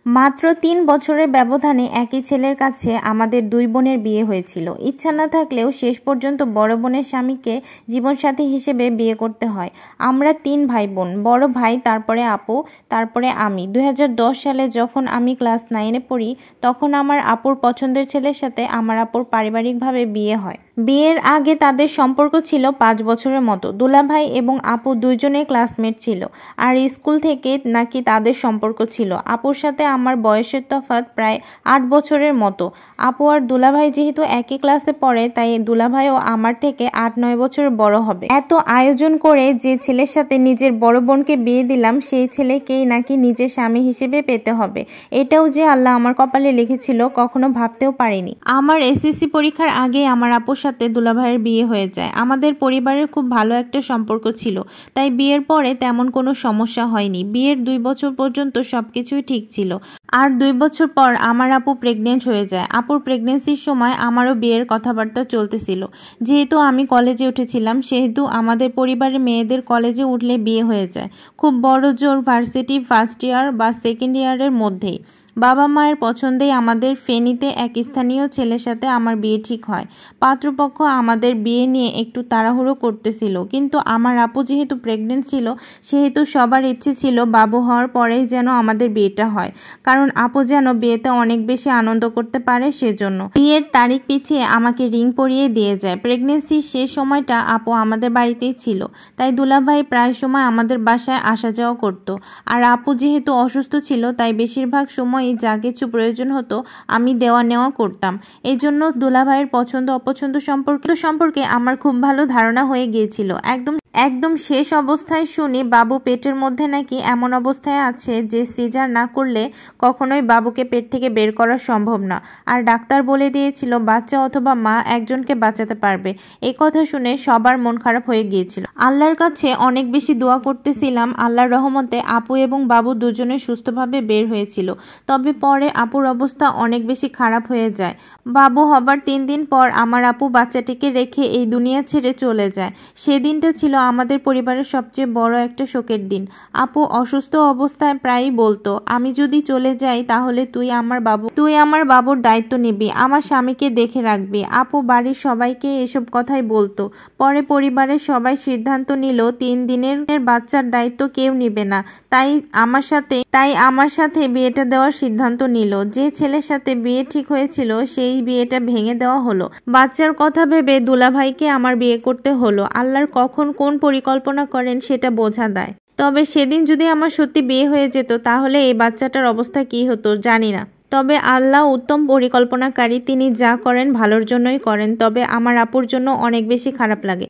মাত্র ৩ বছরের ব্যবধানে একই ছেলের কাছে আমাদের ২ বোনের বিয়ে হয়েছিল। ইচ্ছা না থাকলেও শেষ পর্যন্ত বড় বোনের স্বামীকে জীবনসাথী হিসেবে বিয়ে করতে হয়। আমরা ৩ ভাই বোন, বড় ভাই, তারপরে আপু, তারপরে আমি। ২০১০ সালে যখন আমি ক্লাস 9-এ পড়ি, তখন আমার আপুর পছন্দের ছেলের সাথে আমার আপুর পারিবারিকভাবে বিয়ে হয়। বিয়ের আগে তাদের সম্পর্ক ছিল ৫ বছরের মতো। দুলাভাই এবং আপু দুইজনেই ক্লাসমেট ছিল, আর স্কুল থেকে নাকি তাদের সম্পর্ক ছিল। আপুর সাথে আমার বয়সের তফাৎ প্রায় ৮ বছরের মতো। আপু আর দুলাভাই যেহেতু একই ক্লাসে পড়ে, তাই দুলাভাইও আমার থেকে ৮-৯ বছরের বড় হবে। এত আয়োজন করে যে ছেলের সাথে নিজের বড় বোনকে বিয়ে দিলাম, সেই ছেলেকেই নাকি নিজের স্বামী হিসেবে পেতে হবে। এটাও যে আল্লাহ আমার কপালে লিখেছিল কখনো ভাবতেও পারিনি। আমার এসএসসি পরীক্ষার আগে আমার আপুর সাথে দুলাভাইয়ের বিয়ে হয়ে যায়। আমাদের পরিবারের খুব ভালো একটা সম্পর্ক ছিল, তাই বিয়ের পরে তেমন কোনো সমস্যা হয়নি। বিয়ের 2 বছর পর্যন্ত সবকিছুই ঠিক ছিল। আর 2 বছর পর আমার আপু প্রেগনেন্ট হয়ে যায়। আপুর প্রেগনেন্সির সময় আমারও বিয়ের কথাবার্তা চলতেছিল। যেহেতু আমি কলেজে উঠেছিলাম, সেহেতু আমাদের পরিবারের মেয়েদের কলেজে উঠলে বিয়ে হয়ে যায় খুব বড় জোর ভার্সিটি ফার্স্ট ইয়ার বা সেকেন্ড ইয়ারের মধ্যেই। বাবা মায়ের পছন্দেই আমাদের ফেনীতে এক স্থানীয় ছেলের সাথে আমার বিয়ে ঠিক হয়। পাত্রপক্ষ আমাদের বিয়ে নিয়ে একটু তাড়াহুড়ো করতেছিল, কিন্তু আমার আপু যেহেতু প্রেগনেন্ট ছিল, সেহেতু সবার ইচ্ছে ছিল বাবু হওয়ার পরেই যেন আমাদের বিয়েটা হয়, কারণ আপু যেন বিয়েতে অনেক বেশি আনন্দ করতে পারে সেজন্য। বিয়ের তারিখ পিছিয়ে আমাকে রিং পরিয়ে দিয়ে যায়। প্রেগনেন্সির শেষ সময়টা আপু আমাদের বাড়িতেই ছিল, তাই দুলাভাই প্রায় সময় আমাদের বাসায় আসা যাওয়া করতো। আর আপু যেহেতু অসুস্থ ছিল, তাই বেশিরভাগ সময় যা কিছু প্রয়োজন হতো আমি দেওয়া নেওয়া করতাম। এই জন্য দুলাভাইয়ের পছন্দ অপছন্দ সম্পর্কে আমার খুব ভালো ধারণা হয়ে গিয়েছিল। একদম শেষ অবস্থায় শুনি বাবু পেটের মধ্যে নাকি এমন অবস্থায় আছে যে সিজার না করলে কখনোই বাবুকে পেট থেকে বের করা সম্ভব না। আর ডাক্তার বলে দিয়েছিল বাচ্চা অথবা মা একজনকে বাঁচাতে পারবে। এই কথা শুনে সবার মন খারাপ হয়ে গিয়েছিল। আল্লাহর কাছে অনেক বেশি দোয়া করতেছিলাম। আল্লাহর রহমতে আপু এবং বাবু দুজনে সুস্থভাবে বের হয়েছিল। তবে পরে আপুর অবস্থা অনেক বেশি খারাপ হয়ে যায়। বাবু হবার 3 দিন পর আমার আপু বাচ্চাটিকে রেখে এই দুনিয়া ছেড়ে চলে যায়। সেদিনটা ছিল আমাদের পরিবারের সবচেয়ে বড় একটা শোকের দিন। আপু অসুস্থ অবস্থায় প্রায়ই বলতো, আমি যদি চলে যাই তাহলে তুই আমার বাবুর দায়িত্ব নিবি, আমার স্বামীকে দেখে রাখবি। আপু বাড়ির সবাইকে এসব কথাই বলতো। পরে পরিবারের সবাই সিদ্ধান্ত নিল 3 দিনের বাচ্চার দায়িত্ব কেউ নিবে না, তাই আমার সাথে বিয়েটা দেওয়ার সিদ্ধান্ত নিল। যে ছেলের সাথে বিয়ে ঠিক হয়েছিল সেই বিয়েটা ভেঙে দেওয়া হলো। বাচ্চার কথা ভেবে দুলাভাইকে আমার বিয়ে করতে হলো। আল্লাহর কখন কোন পরিকল্পনা করেন সেটা বোঝা দায়। তবে সেদিন যদি আমার সত্যি বিয়ে হয়ে যেত, তাহলে এই বাচ্চাটার অবস্থা কি হতো জানি না। তবে আল্লাহ উত্তম পরিকল্পনাকারী, তিনি যা করেন ভালোর জন্যই করেন। তবে আমার আপুর জন্য অনেক বেশি খারাপ লাগে।